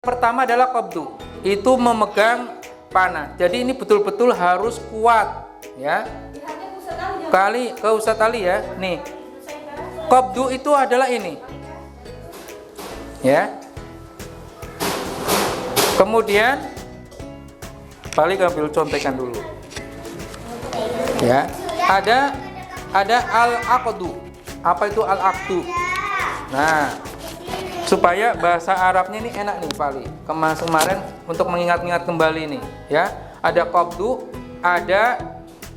Pertama adalah qabdu, itu memegang panah. Jadi ini betul-betul harus kuat, ya. Kali ke Ustadz Ali ya. Nih, qabdu itu adalah ini, ya. Kemudian balik ambil contekan dulu, ya. Ada al-aqdu. Apa itu al-aqdu? Nah, supaya bahasa Arabnya ini enak nih Fali. Kemarin untuk mengingat-ingat kembali nih, ya. Ada qabdu, ada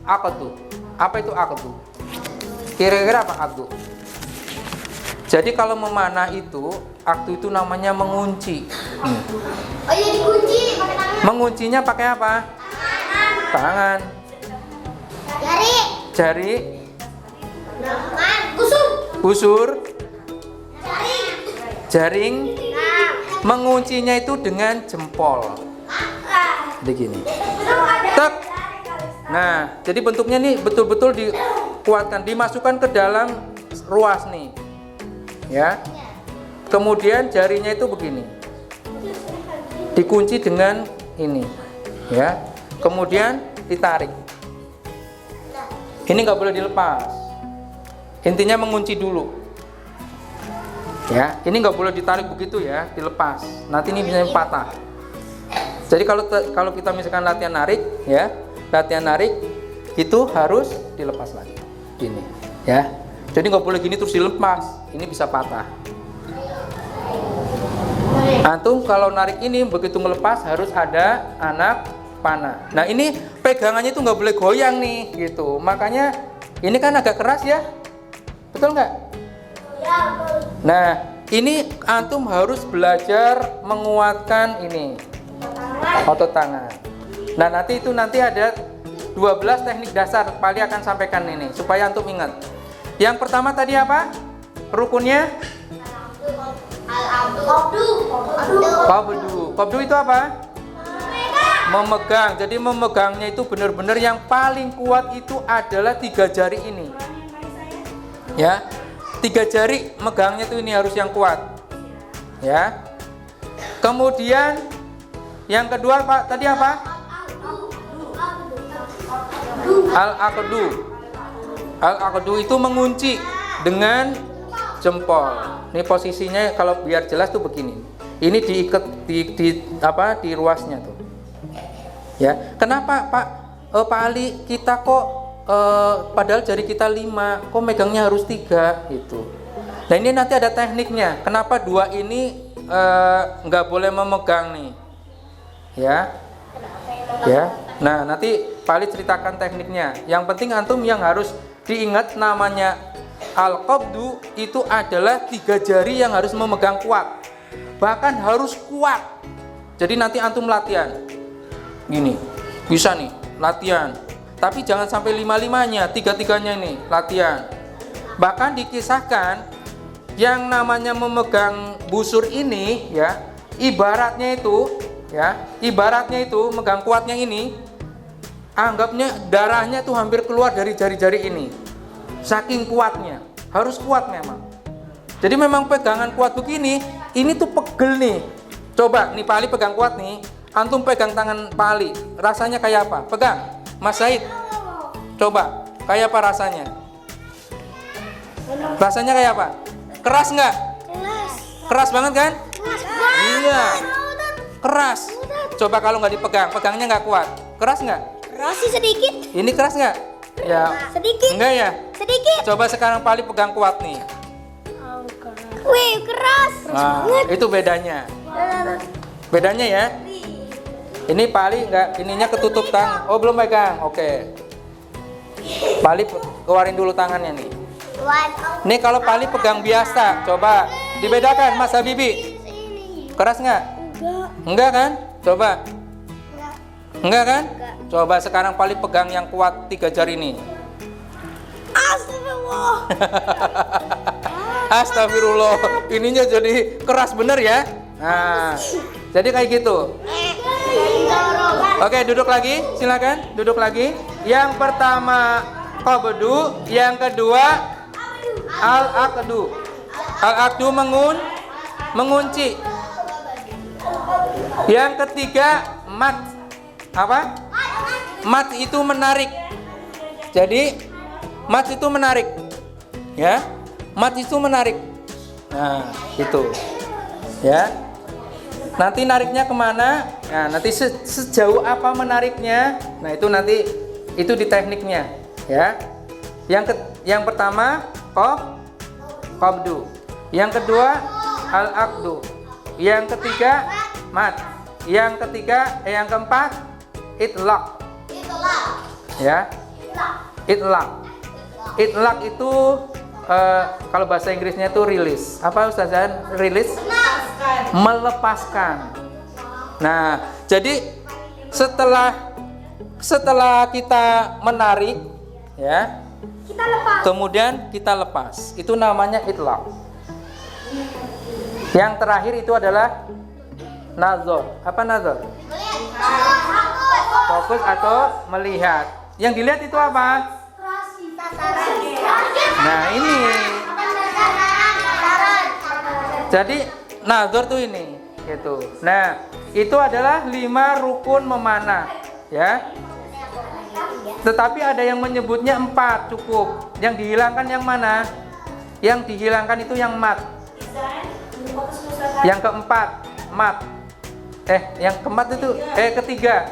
aqdu. Apa itu aqdu? Kira-kira apa aqdu? Jadi kalau memanah itu, aqdu itu namanya mengunci. Oh iya, dikunci pakai tangan. Menguncinya pakai apa? Tangan. Jari. Busur. Jaring. Menguncinya itu dengan jempol. Begini. Tek. Nah, jadi bentuknya nih betul-betul dikuatkan, dimasukkan ke dalam ruas nih. Ya. Kemudian jarinya itu begini. Dikunci dengan ini. Ya. Kemudian ditarik. Ini nggak boleh dilepas. Intinya mengunci dulu. Ya, ini nggak boleh ditarik begitu ya, dilepas. Nanti ini bisa patah. Jadi kalau kita misalkan latihan narik, ya, latihan narik itu harus dilepas lagi. Gini, ya. Jadi nggak boleh gini terus dilepas. Ini bisa patah. Antum kalau narik ini begitu ngelepas harus ada anak panah. Nah ini pegangannya itu nggak boleh goyang nih, gitu. Makanya ini kan agak keras ya, betul nggak? Ya, betul. Nah ini antum harus belajar menguatkan ini otot tangan. Nah nanti ada 12 teknik dasar Pali akan sampaikan ini supaya antum ingat. Yang pertama tadi apa? Rukunnya? Qabdu. Qabdu itu apa? Memegang. Jadi memegangnya itu benar-benar yang paling kuat itu adalah 3 jari ini. Ya. 3 jari megangnya itu ini harus yang kuat. Ya. Kemudian yang kedua Pak, tadi apa? Al-aqdu. Al-aqdu itu mengunci dengan jempol. Ini posisinya kalau biar jelas tuh begini. Ini diikat di ruasnya tuh. Ya, kenapa Pak Ali kita kok padahal jari kita 5, kok megangnya harus 3 gitu. Nah ini nanti ada tekniknya. Kenapa 2 ini nggak boleh memegang nih? Ya, ya. Nah nanti Pak Ali ceritakan tekniknya. Yang penting antum yang harus diingat namanya al-qabdu itu adalah 3 jari yang harus memegang kuat. Bahkan harus kuat. Jadi nanti antum latihan. Gini, bisa nih, latihan. Tapi jangan sampai 5-5-nya, 3-3-nya nih, latihan. Bahkan dikisahkan yang namanya memegang busur ini ya, ibaratnya itu megang kuatnya ini, anggapnya darahnya tuh hampir keluar dari jari-jari ini. Saking kuatnya, harus kuat memang. Jadi memang pegangan kuat begini, ini tuh pegel nih. Coba nih Pak Ali pegang kuat nih. Antum pegang tangan Pak Ali, rasanya kayak apa? Pegang, Mas Said. Coba, kayak apa rasanya? Rasanya kayak apa? Keras nggak? Keras banget kan? Iya, keras. Coba kalau nggak dipegang, pegangnya nggak kuat. Keras nggak? Keras sih sedikit. Ini keras nggak? Ya. Sedikit. Enggak ya? Sedikit. Coba sekarang Pak Ali pegang kuat nih. Wih, keras. Nah, itu bedanya. Bedanya ya? Ini Pak Ali enggak, ininya ketutup tangan. Oh, belum pegang. Oke. Pak Ali keluarin dulu tangannya nih. Nih kalau Pak Ali pegang biasa, coba dibedakan Mas Habibi. Keras nggak? Enggak kan? Coba. Enggak kan? Coba sekarang Pak Ali pegang yang kuat 3 jari nih. Astagfirullah. Astagfirullah. Ininya jadi keras bener ya. Nah, jadi kayak gitu. Oke, duduk lagi, silakan, duduk lagi. Yang pertama qabdu, yang kedua al-aqdu. Al-aqdu mengunci. Yang ketiga, mat. Apa? Mat itu menarik. Jadi, mat itu menarik. Ya. Mat itu menarik. Nah, itu. Ya. Nanti nariknya kemana? Nah, nanti sejauh apa menariknya? Nah, itu nanti itu di tekniknya, ya. Yang pertama, qabdu. Yang kedua, al-aqdu. Yang ketiga, mat. Yang keempat, itlaq. Ya. Itlaq. Itlaq itu kalau bahasa Inggrisnya itu release. Apa Ustazah? Release? Melepaskan. Nah, jadi setelah kita menarik, ya, Kita lepas. kemudian kita lepas. Itu namanya itlaq. Yang terakhir itu adalah nazar. Apa nazar? Fokus atau melihat. Yang dilihat itu apa? Nah, ini. Jadi nazar tuh ini, gitu. Nah, itu adalah 5 rukun memanah, ya. Tetapi ada yang menyebutnya 4 cukup. Yang dihilangkan yang mana? Yang dihilangkan itu yang mat. Yang keempat, mat. Ketiga.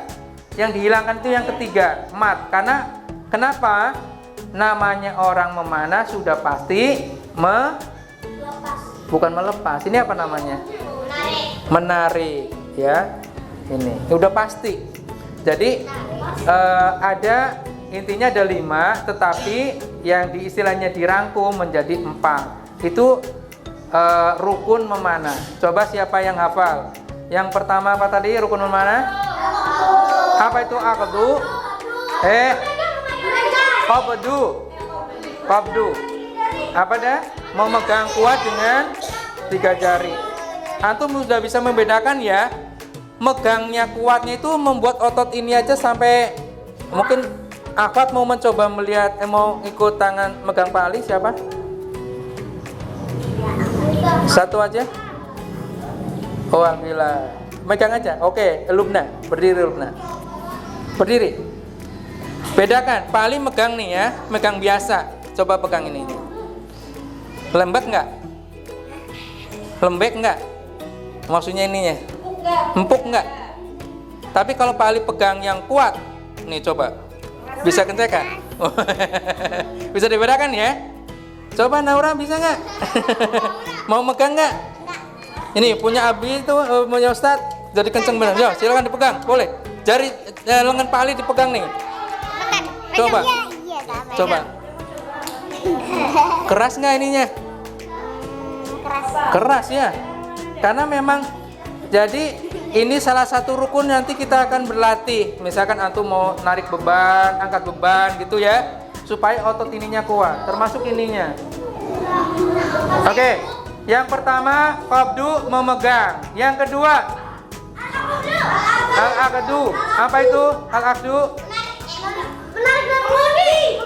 Yang dihilangkan itu yang ketiga, mat. Karena kenapa? Namanya orang memanah sudah pasti bukan melepas. Ini apa namanya? Menarik, ya. Ini udah pasti. Jadi ada intinya ada 5, tetapi yang istilahnya dirangkum menjadi 4. Itu rukun memanah. Coba siapa yang hafal? Yang pertama apa tadi rukun memanah? Apa itu aqdu? Qabdu. Apa dah? Memegang kuat dengan 3 jari. Antum sudah bisa membedakan ya. Megangnya kuatnya itu membuat otot ini aja sampai mungkin akhwat mau mencoba melihat mau ikut tangan megang pali siapa? Satu aja. Oh, alhamdulillah. Megang aja. Oke, Lubna. Berdiri Lubna. Berdiri. Bedakan, pali megang nih ya, megang biasa. Coba pegang ini. Lembek nggak? Lembek nggak? Maksudnya ininya? Empuk nggak? Tapi kalau pali pegang yang kuat, nih coba. Bisa kencekan? Bisa dibedakan ya? Coba Naura bisa nggak? Mau megang nggak? Ini punya Abi itu, punya Ustadz, jadi kenceng benar. Yo, silakan dipegang, boleh. Jari lengan pali dipegang nih. Coba. Coba. Keras nggak ininya? Keras ya. Karena memang jadi ini salah satu rukun nanti kita akan berlatih. Misalkan antum mau narik beban, angkat beban gitu ya, supaya otot ininya kuat, termasuk ininya. Oke. Yang pertama qabdu, memegang. Yang kedua al-aqdu. Apa itu al-aqdu?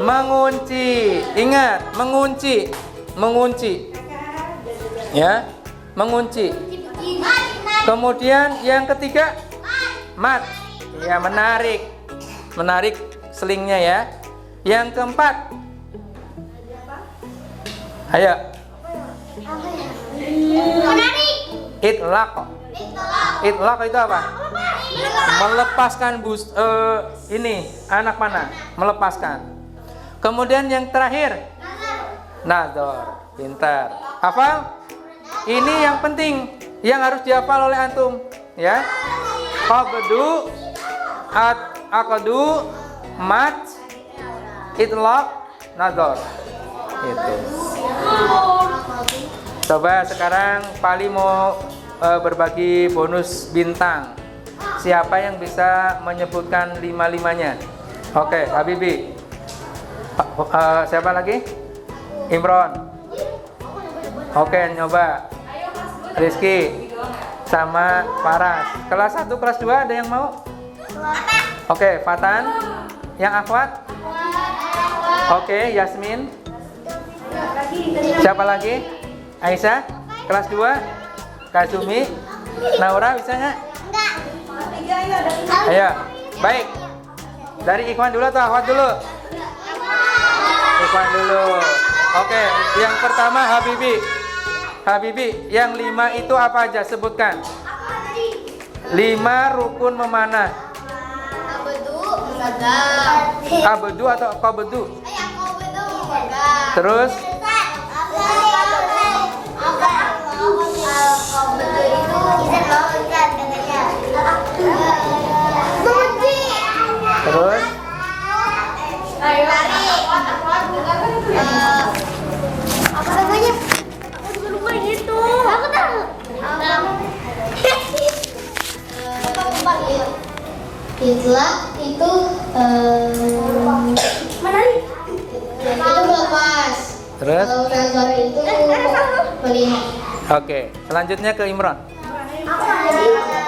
Mengunci. Ingat, mengunci. Ya, mengunci. Kemudian yang ketiga mat. Ya, menarik selingnya ya. Yang keempat, ayo, itlaq. Itlaq itu apa? Melepaskan ini anak panah, melepaskan. Kemudian yang terakhir nazar. Pintar. Hafal? Ini yang penting yang harus dihafal oleh antum, ya. Qabdu, aqdu, mat, itlaq, nazar. Itu. Coba sekarang Pali mau berbagi bonus bintang. Siapa yang bisa menyebutkan 5-5-nya? Oke, Habibi. Siapa lagi? Imron. Oke, nyoba. Rizky sama Faras. Kelas 1, kelas 2 ada yang mau? Oke, Fatan. Yang akhwat? Oke, Yasmin. Siapa lagi? Aisyah. Kelas 2. Kazumi. Naura bisa nggak? Ayo, baik. Dari Ikhwan dulu atau Ahwat dulu? Ikhwan dulu. Oke, yang pertama Habibi. Habibi, yang 5 itu apa aja? Sebutkan. 5 rukun memanah. Abedu atau qabedu? Terus? Terus? Apa namanya? Aku lupa gitu. Aku tahu. Itulah itu menarik. Itu melepas. Terus? Kalau transfer itu melihat. Oke, selanjutnya ke Imron.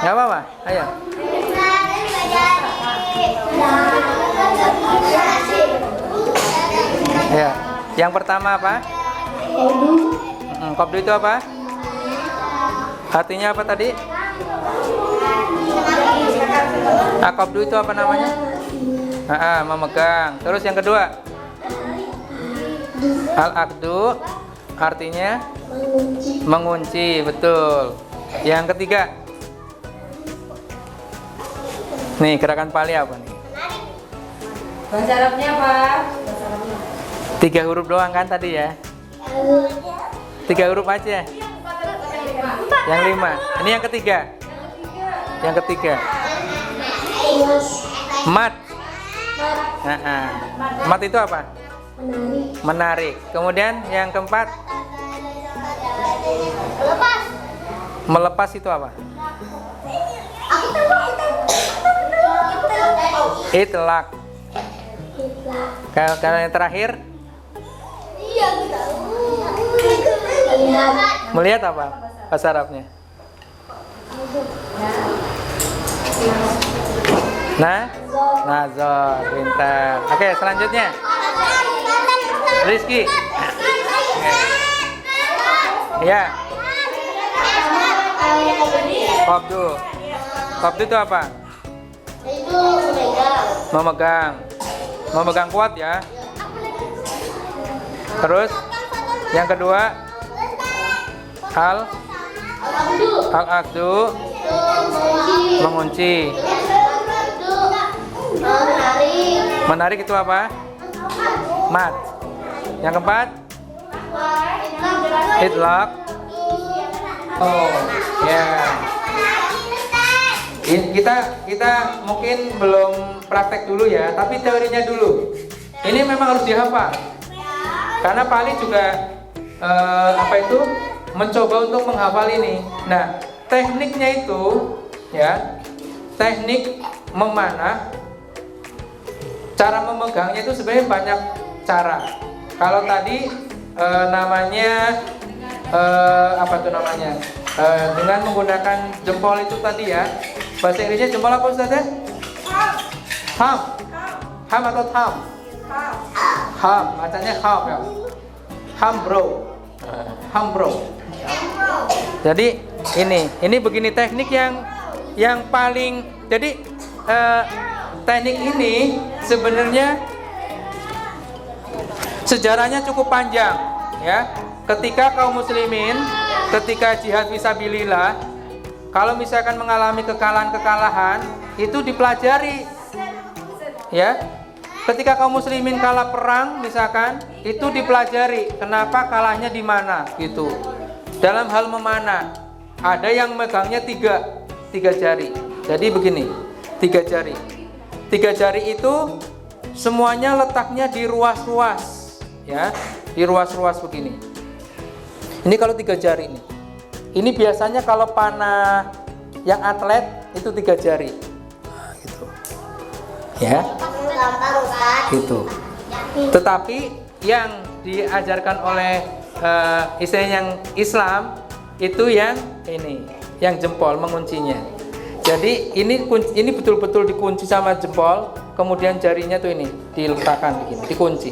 Gak apa-apa, ayo. Ya, yang pertama apa? Qabdu itu apa? Artinya apa tadi? Qabdu itu apa namanya? Memegang. Terus yang kedua? Al-aqdu artinya mengunci, betul. Yang ketiga? Nih, gerakan pali apa nih? Bahasa Arabnya apa? 3 huruf doang kan tadi ya? 3 huruf aja. Yang 5. Ini yang ketiga. Yang ketiga. Mat. Mat itu apa? Menarik. Kemudian yang keempat. Melepas itu apa? Itlaq. Kalau yang terakhir? Melihat apa bahasa Arabnya? Nazar, pintar. Oke, selanjutnya Rizky. Ya. Qabdu. Qabdu itu apa? Itu memegang. Memegang kuat ya. Terus yang kedua al-aqdu mengunci. Menarik itu apa? Mat. Yang keempat itlaq. Oh ya. Kita mungkin belum praktek dulu ya, tapi teorinya dulu. Ini memang harus dihafal. Karena Pali juga mencoba untuk menghafal ini. Nah, tekniknya itu ya, teknik memanah, cara memegangnya itu sebenarnya banyak cara. Kalau tadi namanya dengan menggunakan jempol itu tadi ya. Bahasa Inggrisnya jempol apa Ustaz ya? Ham. Ham atau tham? Ham, bacanya ham ya. Hambro. Jadi ini begini teknik yang paling. Jadi teknik ini sebenarnya sejarahnya cukup panjang ya. Ketika kaum muslimin ketika jihad fisabilillah, kalau misalkan mengalami kekalahan itu dipelajari ya. Ketika kaum muslimin kalah perang misalkan, itu dipelajari kenapa kalahnya di mana gitu. Dalam hal memanah, ada yang megangnya tiga jari. Jadi begini, 3 jari. 3 jari itu semuanya letaknya di ruas-ruas ya, di ruas-ruas begini. Ini kalau 3 jari ini. Ini biasanya kalau panah yang atlet itu 3 jari. Nah, gitu. Ya. Gitu. Tetapi yang diajarkan oleh istilahnya yang Islam itu yang ini, yang jempol menguncinya. Jadi ini betul-betul dikunci sama jempol, kemudian jarinya tuh ini diletakkan begini, dikunci.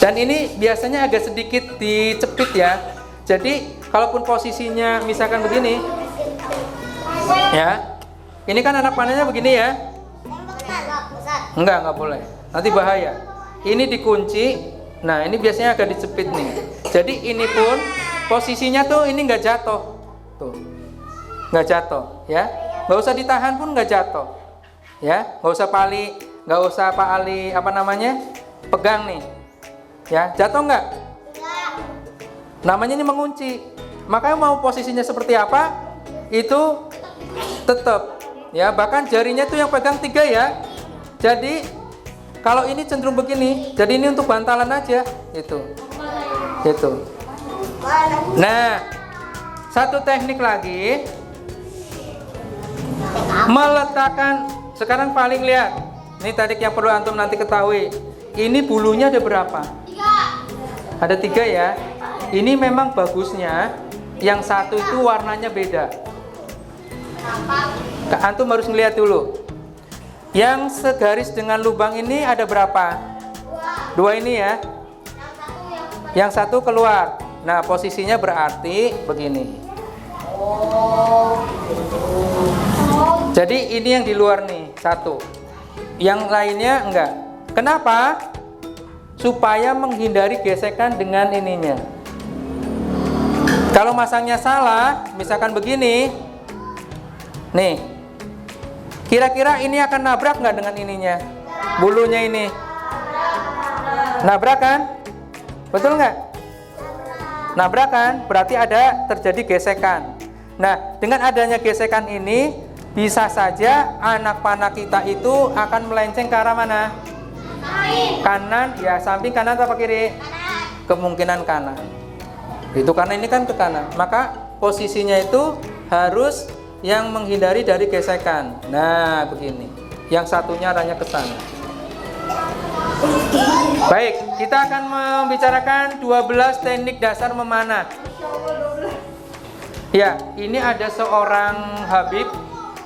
Dan ini biasanya agak sedikit dicepit ya. Jadi kalaupun posisinya misalkan begini, ya, Ini kan anak panahnya begini ya. Enggak boleh. Nanti bahaya. Ini dikunci. Nah, ini biasanya agak dicepit nih. Jadi ini pun posisinya tuh ini nggak jatuh. Tuh. Nggak jatuh, ya. Nggak usah ditahan pun nggak jatuh. Ya, nggak usah Pak Ali apa namanya? Pegang nih. Ya, jatuh nggak? Namanya ini mengunci. Makanya mau posisinya seperti apa? Itu tetap. Ya, bahkan jarinya tuh yang pegang 3 ya. Jadi kalau ini cenderung begini, jadi ini untuk bantalan aja, itu. Nah, satu teknik lagi, meletakkan. Sekarang paling lihat, ini tadi yang perlu antum nanti ketahui. Ini bulunya ada berapa? 3. Ada 3 ya. Ini memang bagusnya, yang satu itu warnanya beda. Antum harus ngeliat dulu. Yang segaris dengan lubang ini ada berapa? 2 ini ya. Yang satu keluar. Nah, posisinya berarti begini. Jadi ini yang di luar nih, 1. Yang lainnya enggak. Kenapa? Supaya menghindari gesekan dengan ininya. Kalau masangnya salah, misalkan begini. Nih. Kira-kira ini akan nabrak nggak dengan ininya? Bulunya ini. Nabrak kan? Betul nggak? Nabrak kan? Berarti ada terjadi gesekan. Nah, dengan adanya gesekan ini, bisa saja anak panah kita itu akan melenceng ke arah mana? Kanan, ya samping kanan atau kiri? Kemungkinan kanan. Itu karena ini kan ke kanan. Maka posisinya itu harus yang menghindari dari gesekan. Nah, begini. Yang satunya arahnya ke sana. Baik, kita akan membicarakan 12 teknik dasar memanah. Ya, ini ada seorang Habib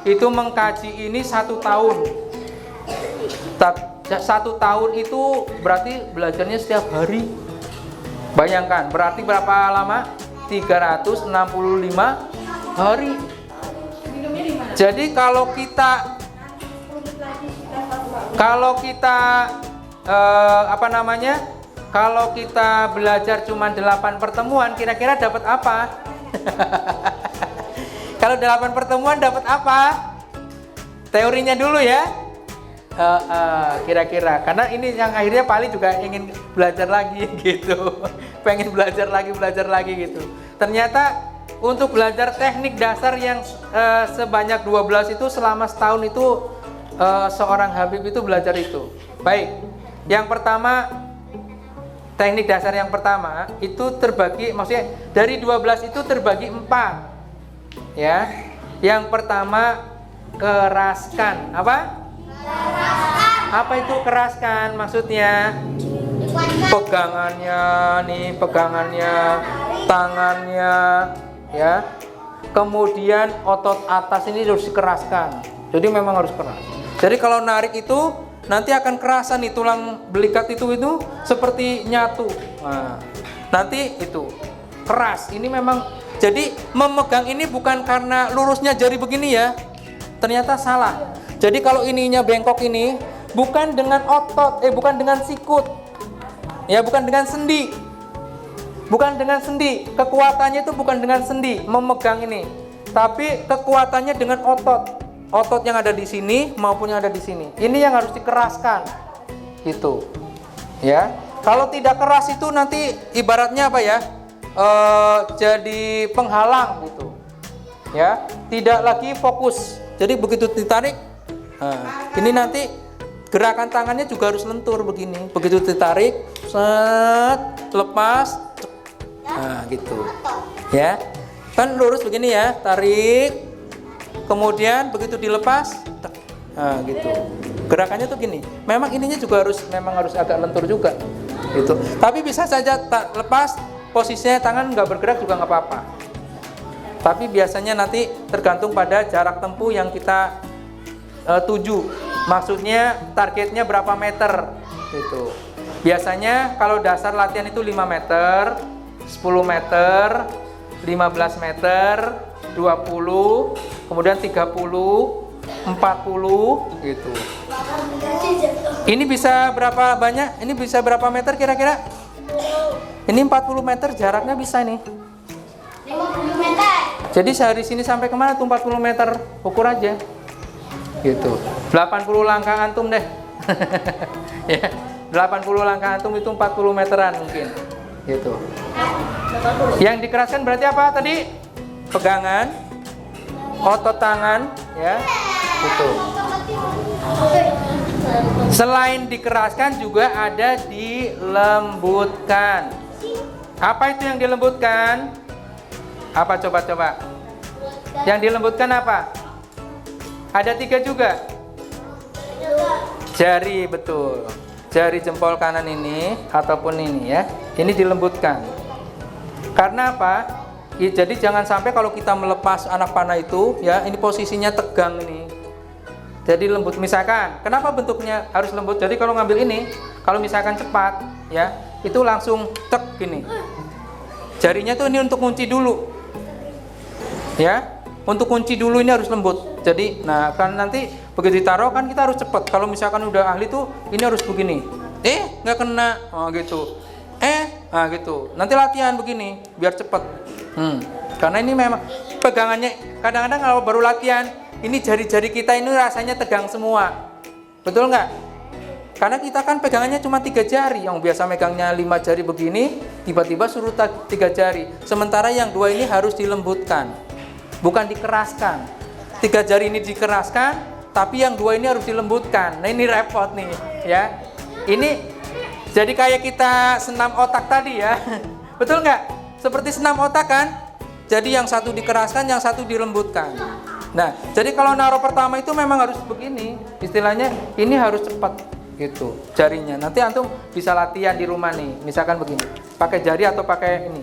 itu mengkaji ini 1 tahun. 1 tahun itu berarti belajarnya setiap hari. Bayangkan, berarti berapa lama? 365 hari. Jadi kalau kita kalau kita belajar cuma 8 pertemuan, kira-kira dapat apa? Kalau 8 pertemuan dapat apa? Teorinya dulu ya. Kira-kira, karena ini yang akhirnya Pali juga ingin belajar lagi gitu. Pengen belajar lagi gitu. Ternyata untuk belajar teknik dasar yang sebanyak 12 itu selama setahun itu seorang Habib itu belajar itu. Baik, yang pertama, teknik dasar yang pertama itu terbagi, maksudnya dari 12 itu terbagi 4 ya. Yang pertama, keraskan. Apa? Apa itu keraskan? Maksudnya pegangannya, tangannya ya. Kemudian otot atas ini harus dikeraskan. Jadi memang harus keras. Jadi kalau narik itu nanti akan kerasan nih, tulang belikat itu seperti nyatu. Nah, nanti itu keras. Ini memang, jadi memegang ini bukan karena lurusnya jari begini ya. Ternyata salah. Jadi kalau ininya bengkok ini bukan dengan otot, bukan dengan sikut. Ya, bukan dengan sendi. Bukan dengan sendi, kekuatannya itu bukan dengan sendi memegang ini, tapi kekuatannya dengan otot yang ada di sini maupun yang ada di sini. Ini yang harus dikeraskan, gitu, ya. Kalau tidak keras itu nanti ibaratnya apa ya? Jadi penghalang, gitu, ya. Tidak lagi fokus. Jadi begitu ditarik, ini nanti gerakan tangannya juga harus lentur begini. Begitu ditarik, set, lepas. Nah, gitu. Ya. Kan lurus begini ya, tarik. Kemudian begitu dilepas, nah, gitu. Gerakannya tuh gini. Memang ininya juga harus agak lentur juga. Gitu. Tapi bisa saja lepas, posisinya tangan nggak bergerak juga nggak apa-apa. Tapi biasanya nanti tergantung pada jarak tempuh yang kita tuju. Maksudnya targetnya berapa meter gitu. Biasanya kalau dasar latihan itu 5 meter, 10 meter, 15 meter, 20, kemudian 30, 40 gitu. Ini bisa berapa banyak? Ini bisa berapa meter kira-kira? Ini 40 meter jaraknya bisa nih. 50 meter. Jadi dari sini sampai kemana tuh 40 meter? Ukur aja. Gitu. 80 langkah antum deh. Ya. 80 langkah antum itu 40 meteran mungkin. Gitu. Yang dikeraskan berarti apa tadi? Pegangan, otot tangan, ya. Gitu. Selain dikeraskan juga ada dilembutkan. Apa itu yang dilembutkan? Apa coba? Yang dilembutkan apa? Ada 3 juga. Jari, betul. Jari jempol kanan ini ataupun ini ya. Ini dilembutkan. Karena apa? Ya, jadi jangan sampai kalau kita melepas anak panah itu ya, ini posisinya tegang ini. Jadi lembut. Misalkan, kenapa bentuknya harus lembut? Jadi kalau ngambil ini, kalau misalkan cepat ya, itu langsung tek gini. Jarinya tuh ini untuk kunci dulu. Ya, untuk kunci dulu ini harus lembut. Jadi, nah kan nanti begitu ditaruh kan kita harus cepat. Kalau misalkan udah ahli tuh ini harus begini. Nggak kena, oh gitu. Nah gitu. Nanti latihan begini biar cepat. Karena ini memang pegangannya. Kadang-kadang kalau baru latihan, ini jari-jari kita ini rasanya tegang semua. Betul nggak? Karena kita kan pegangannya cuma 3 jari. Yang biasa megangnya 5 jari begini, tiba-tiba suruh 3 jari. Sementara yang 2 ini harus dilembutkan, bukan dikeraskan. 3 jari ini dikeraskan, tapi yang 2 ini harus dilembutkan. Nah ini repot nih, ya. Ini jadi kayak kita senam otak tadi ya. Betul nggak? Seperti senam otak kan? Jadi yang satu dikeraskan, yang satu dilembutkan. Nah, jadi kalau naruh pertama itu memang harus begini. Istilahnya ini harus cepat gitu jarinya. Nanti antum bisa latihan di rumah nih. Misalkan begini, pakai jari atau pakai ini.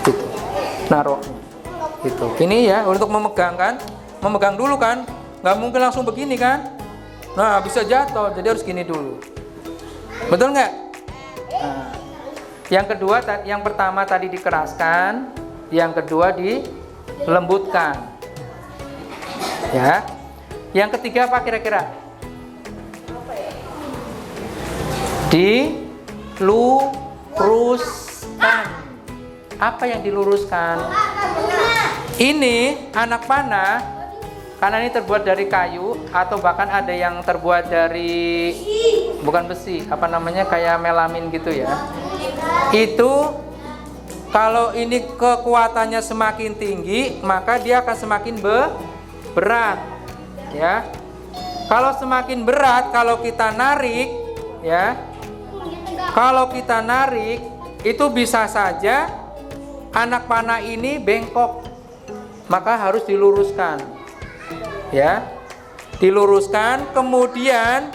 Gitu. Naruh. Gitu. Ini ya untuk memegang kan? Memegang dulu kan? Nggak mungkin langsung begini kan? Nah, bisa jatuh. Jadi harus gini dulu. Betul nggak? Nah, yang kedua, yang pertama tadi dikeraskan, yang kedua dilembutkan. Ya. Yang ketiga apa kira-kira? Diluruskan. Apa yang diluruskan? Ini anak panah, karena ini terbuat dari kayu atau bahkan ada yang terbuat dari bukan besi, apa namanya kayak melamin gitu ya. Itu kalau ini kekuatannya semakin tinggi, maka dia akan semakin berat, ya. Kalau semakin berat, kalau kita narik, ya, kalau kita narik, itu bisa saja anak panah ini bengkok, maka harus diluruskan, ya, diluruskan. Kemudian,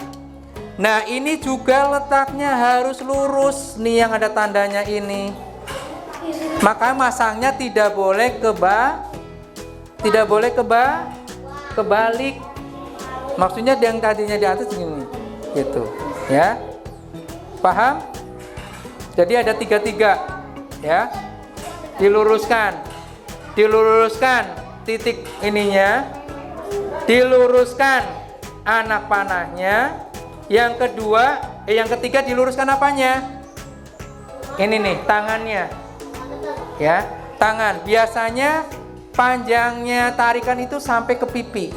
nah ini juga letaknya harus lurus, nih yang ada tandanya ini. Maka masangnya tidak boleh kebalik. Maksudnya yang tadinya di atas gini, gitu, ya. Paham? Jadi ada 3, ya. Diluruskan titik ininya, diluruskan anak panahnya. Yang ketiga diluruskan apanya? Ini nih tangannya, ya, tangan. Biasanya panjangnya tarikan itu sampai ke pipi,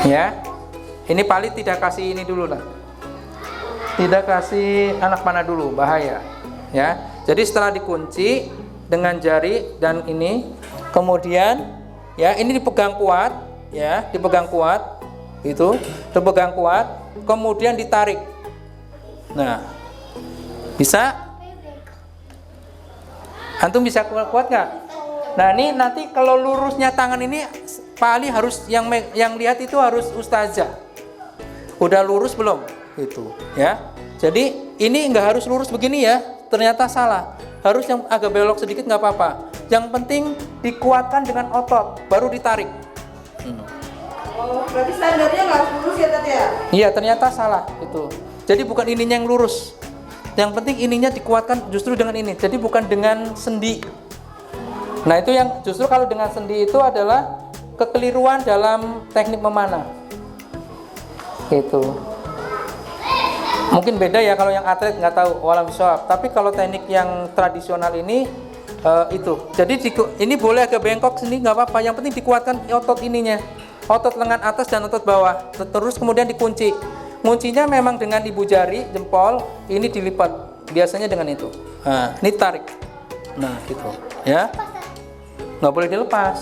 ya. Ini paling tidak kasih ini dulu lah, tidak kasih anak panah dulu, bahaya, ya. Jadi setelah dikunci dengan jari dan ini, kemudian ya ini dipegang kuat, ya, dipegang kuat, itu dipegang kuat, kemudian ditarik. Nah, bisa? Antum bisa kuat nggak? Nah ini nanti kalau lurusnya tangan ini, Pak Ali harus yang lihat itu harus ustazah. Udah lurus belum? Itu, ya. Jadi ini nggak harus lurus begini ya. Ternyata salah. Harus yang agak belok sedikit nggak apa-apa. Yang penting dikuatkan dengan otot, baru ditarik. Oh, berarti standarnya nggak harus lurus ya tadi ya? Iya, ternyata salah itu. Jadi bukan ininya yang lurus. Yang penting ininya dikuatkan justru dengan ini. Jadi bukan dengan sendi. Nah itu yang justru kalau dengan sendi itu adalah kekeliruan dalam teknik memanah. Gitu. Mungkin beda ya kalau yang atlet nggak tahu walam shawab. Tapi kalau teknik yang tradisional ini itu. Jadi ini boleh agak bengkok sini nggak apa-apa. Yang penting dikuatkan otot ininya, otot lengan atas dan otot bawah. Terus kemudian dikunci. Kuncinya memang dengan ibu jari, jempol ini dilipat. Biasanya dengan itu. Nah, ini tarik. Nah, gitu. Ya. Nggak boleh dilepas.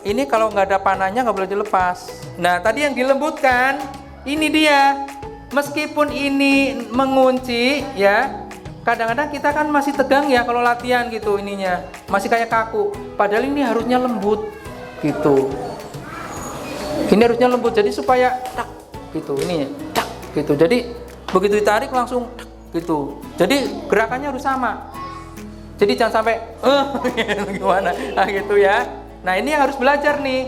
Ini kalau nggak ada panahnya nggak boleh dilepas. Nah, tadi yang dilembutkan ini dia. Meskipun ini mengunci ya, kadang-kadang kita kan masih tegang ya kalau latihan gitu ininya, masih kayak kaku. Padahal ini harusnya lembut gitu. Ini harusnya lembut jadi supaya tak gitu ini tak gitu. Jadi begitu ditarik langsung tak, gitu. Jadi gerakannya harus sama. Jadi jangan sampai gimana gitu ya. Nah, ini harus belajar nih.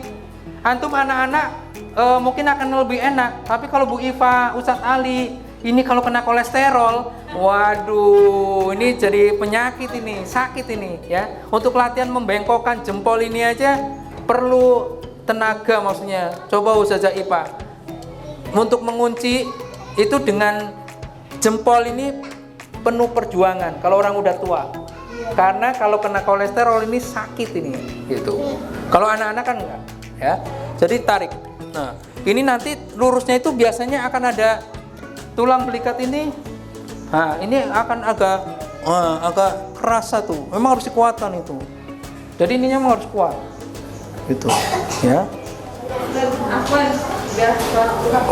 Antum anak-anak mungkin akan lebih enak, tapi kalau Bu Iva, Ustadz Ali, ini kalau kena kolesterol, waduh, ini jadi penyakit ini, sakit ini ya. Untuk latihan membengkokkan jempol ini aja perlu tenaga maksudnya. Coba Ustazah Iva, untuk mengunci itu dengan jempol ini penuh perjuangan kalau orang udah tua. Karena kalau kena kolesterol ini sakit ini, gitu. Kalau anak-anak kan enggak, ya. Jadi tarik. Nah, ini nanti lurusnya itu biasanya akan ada tulang belikat ini. Nah, ini akan agak keras tuh. Memang harus dikuatkan itu. Jadi ininya memang harus kuat. Gitu. Ya.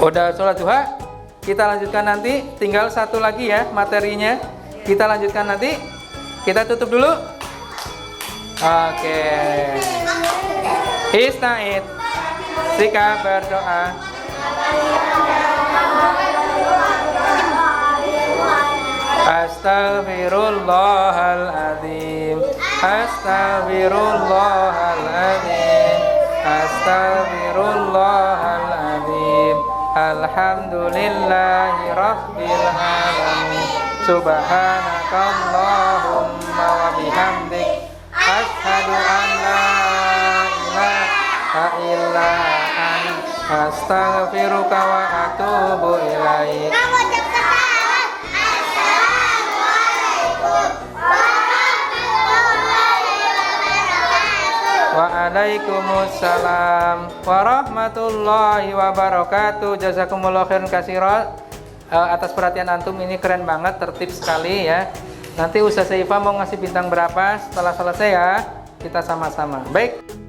Udah sholat duha. Kita lanjutkan nanti. Tinggal satu lagi ya materinya. Kita lanjutkan nanti. Kita tutup dulu. Oke. Ista'id. Sikap berdoa. Astaghfirullahaladzim. Astaghfirullahaladzim. Astaghfirullahaladzim. Alhamdulillahi Rabbil Alamin. Subhanakallahumma wa bihamdik. Ashhadu an la ilaha illa anta. Astaghfiruka wa atubu ilaik. Waalaikumsalam warahmatullahi wabarakatuh. Jazakumullah khairan katsiran atas perhatian antum, ini keren banget, tertib sekali ya. Nanti Ustazah Iva mau ngasih bintang berapa setelah selesai ya, kita sama-sama. Baik.